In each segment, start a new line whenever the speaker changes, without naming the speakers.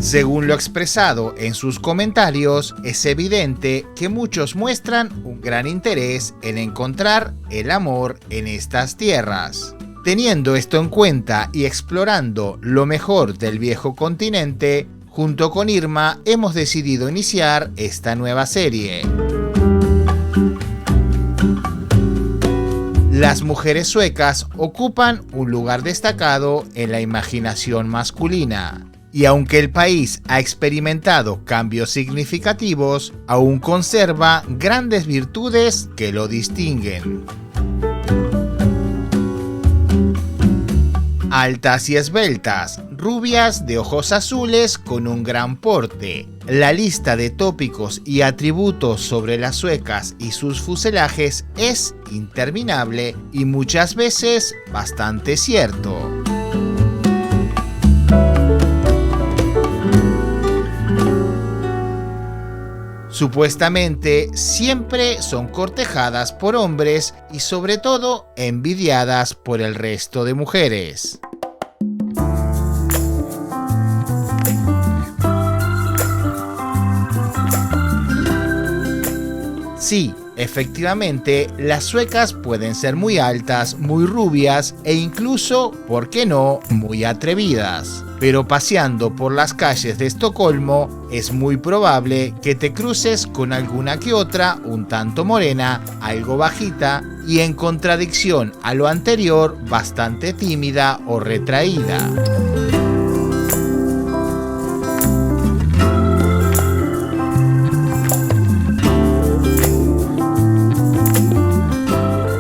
Según lo expresado en sus comentarios, es evidente que muchos muestran un gran interés en encontrar el amor en estas tierras. Teniendo esto en cuenta y explorando lo mejor del viejo continente, junto con Irma hemos decidido iniciar esta nueva serie. Las mujeres suecas ocupan un lugar destacado en la imaginación masculina. Y aunque el país ha experimentado cambios significativos, aún conserva grandes virtudes que lo distinguen. Altas y esbeltas, rubias de ojos azules con un gran porte. La lista de tópicos y atributos sobre las suecas y sus fuselajes es interminable y muchas veces bastante cierto. Supuestamente siempre son cortejadas por hombres y sobre todo envidiadas por el resto de mujeres. Sí, efectivamente, las suecas pueden ser muy altas, muy rubias e incluso, ¿por qué no?, muy atrevidas. Pero paseando por las calles de Estocolmo, es muy probable que te cruces con alguna que otra un tanto morena, algo bajita y en contradicción a lo anterior, bastante tímida o retraída.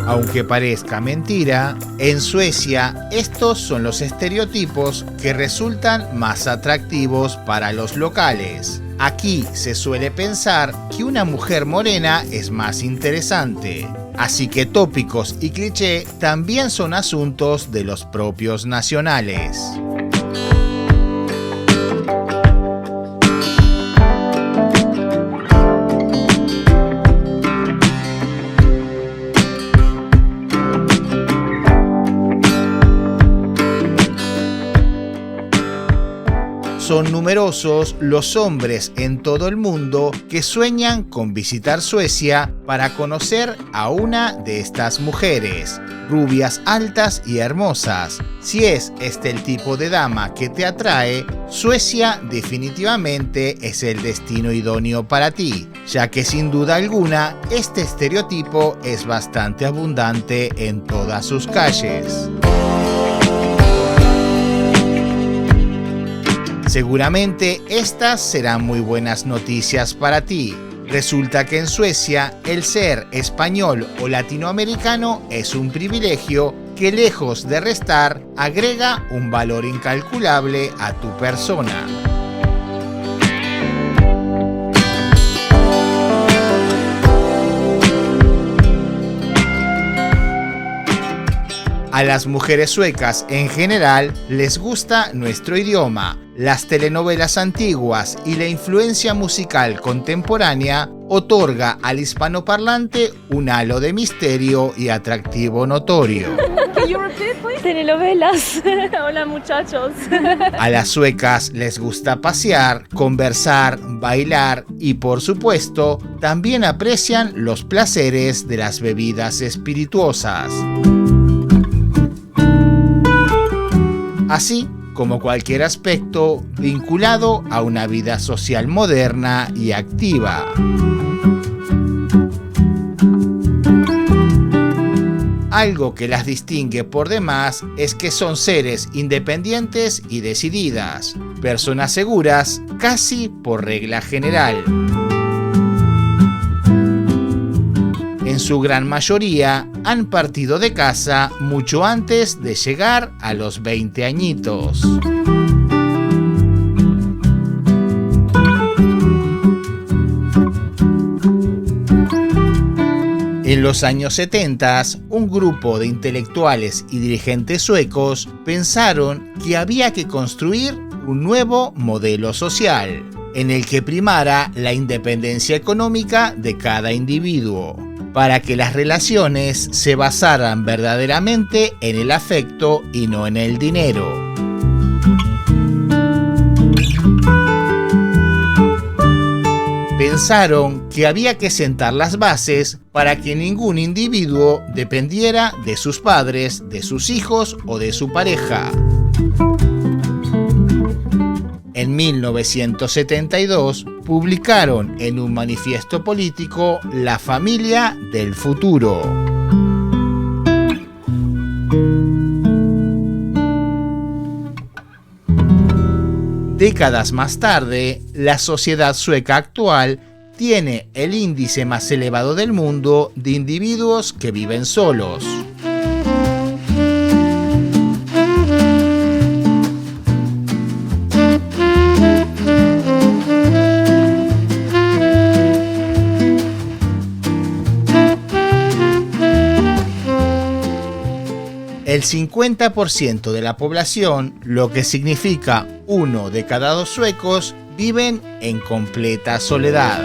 Aunque parezca mentira, en Suecia estos son los estereotipos que resultan más atractivos para los locales. Aquí se suele pensar que una mujer morena es más interesante, así que tópicos y cliché también son asuntos de los propios nacionales. Son numerosos los hombres en todo el mundo que sueñan con visitar Suecia para conocer a una de estas mujeres, rubias, altas y hermosas. Si es este el tipo de dama que te atrae, Suecia definitivamente es el destino idóneo para ti, ya que sin duda alguna este estereotipo es bastante abundante en todas sus calles. Seguramente estas serán muy buenas noticias para ti. Resulta que en Suecia el ser español o latinoamericano es un privilegio que, lejos de restar, agrega un valor incalculable a tu persona. A las mujeres suecas en general les gusta nuestro idioma, las telenovelas antiguas y la influencia musical contemporánea otorga al hispanoparlante un halo de misterio y atractivo notorio.
Telenovelas. Hola muchachos.
A las suecas les gusta pasear, conversar, bailar y por supuesto también aprecian los placeres de las bebidas espirituosas. Así como cualquier aspecto vinculado a una vida social moderna y activa. Algo que las distingue por demás es que son seres independientes y decididas, personas seguras casi por regla general. En su gran mayoría han partido de casa mucho antes de llegar a los 20 añitos. En los años 70, un grupo de intelectuales y dirigentes suecos pensaron que había que construir un nuevo modelo social, en el que primara la independencia económica de cada individuo, para que las relaciones se basaran verdaderamente en el afecto y no en el dinero. pensaron que había que sentar las bases para que ningún individuo dependiera de sus padres, de sus hijos o de su pareja. En 1972 publicaron en un manifiesto político La familia del futuro. Décadas más tarde, la sociedad sueca actual tiene el índice más elevado del mundo de individuos que viven solos. El 50% de la población, lo que significa 1 de cada 2 suecos, viven en completa soledad.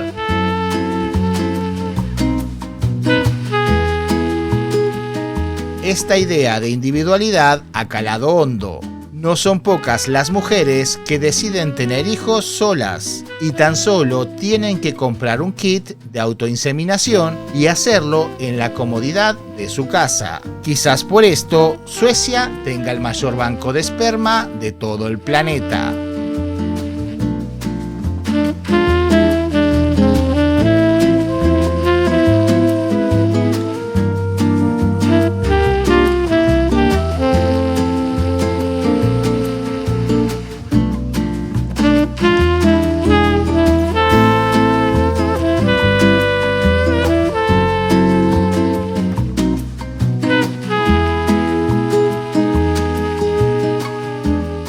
Esta idea de individualidad ha calado hondo. No son pocas las mujeres que deciden tener hijos solas y tan solo tienen que comprar un kit de autoinseminación y hacerlo en la comodidad de su casa. Quizás por esto Suecia tenga el mayor banco de esperma de todo el planeta.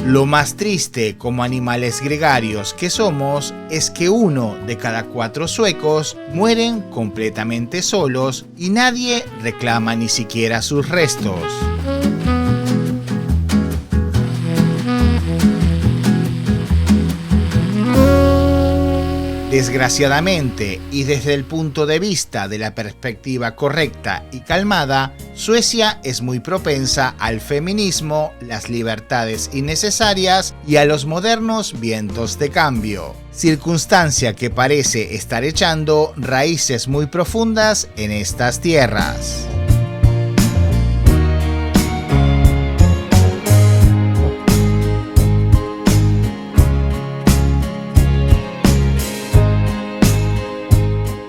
Lo más triste como animales gregarios que somos es que 1 de cada 4 suecos mueren completamente solos y nadie reclama ni siquiera sus restos. Desgraciadamente, y desde el punto de vista de la perspectiva correcta y calmada, Suecia es muy propensa al feminismo, las libertades innecesarias y a los modernos vientos de cambio, circunstancia que parece estar echando raíces muy profundas en estas tierras.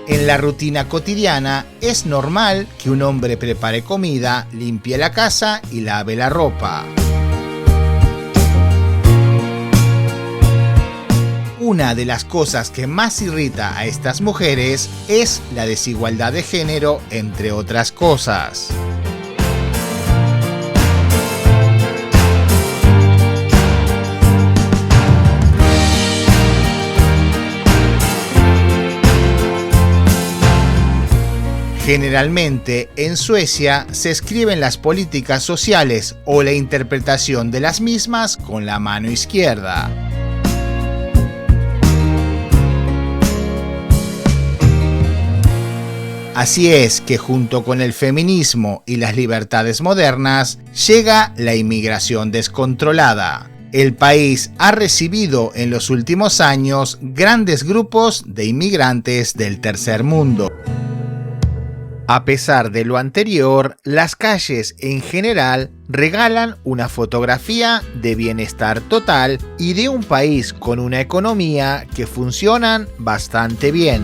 En la rutina cotidiana es normal que un hombre prepare comida, limpie la casa y lave la ropa. Una de las cosas que más irrita a estas mujeres es la desigualdad de género, entre otras cosas. Generalmente, en Suecia se escriben las políticas sociales o la interpretación de las mismas con la mano izquierda. Así es que junto con el feminismo y las libertades modernas, llega la inmigración descontrolada. El país ha recibido en los últimos años grandes grupos de inmigrantes del tercer mundo. A pesar de lo anterior, las calles en general regalan una fotografía de bienestar total y de un país con una economía que funcionan bastante bien.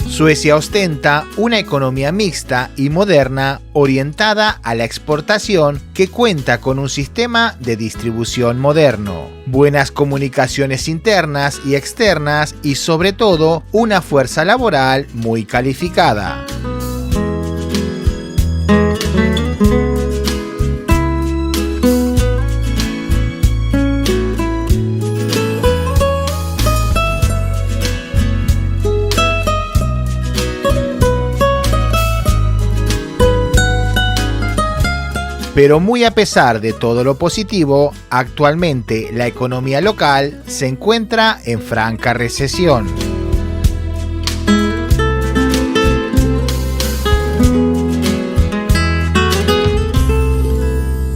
Suecia ostenta una economía mixta y moderna orientada a la exportación que cuenta con un sistema de distribución moderno, buenas comunicaciones internas y externas y sobre todo una fuerza laboral muy calificada. Pero muy a pesar de todo lo positivo, actualmente la economía local se encuentra en franca recesión.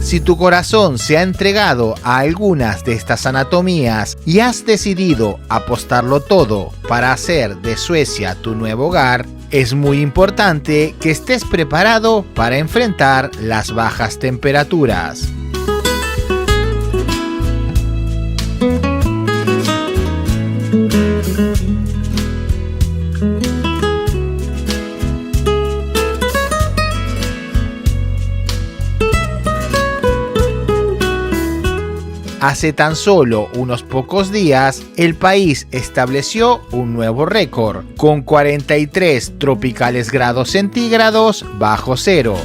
Si tu corazón se ha entregado a algunas de estas anatomías y has decidido apostarlo todo para hacer de Suecia tu nuevo hogar, es muy importante que estés preparado para enfrentar las bajas temperaturas. Hace tan solo unos pocos días, el país estableció un nuevo récord, con 43 tropicales grados centígrados bajo cero.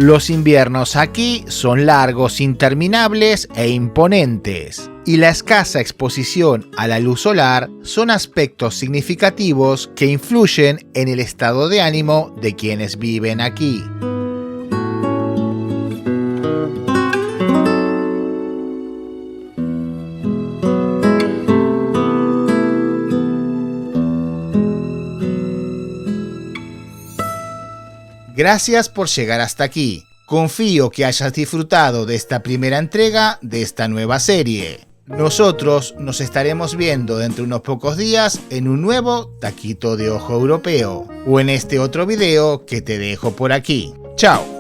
Los inviernos aquí son largos, interminables e imponentes, y la escasa exposición a la luz solar son aspectos significativos que influyen en el estado de ánimo de quienes viven aquí. Gracias por llegar hasta aquí. Confío que hayas disfrutado de esta primera entrega de esta nueva serie. Nosotros nos estaremos viendo dentro de unos pocos días en un nuevo Taquito de Ojo Europeo o en este otro video que te dejo por aquí. ¡Chao!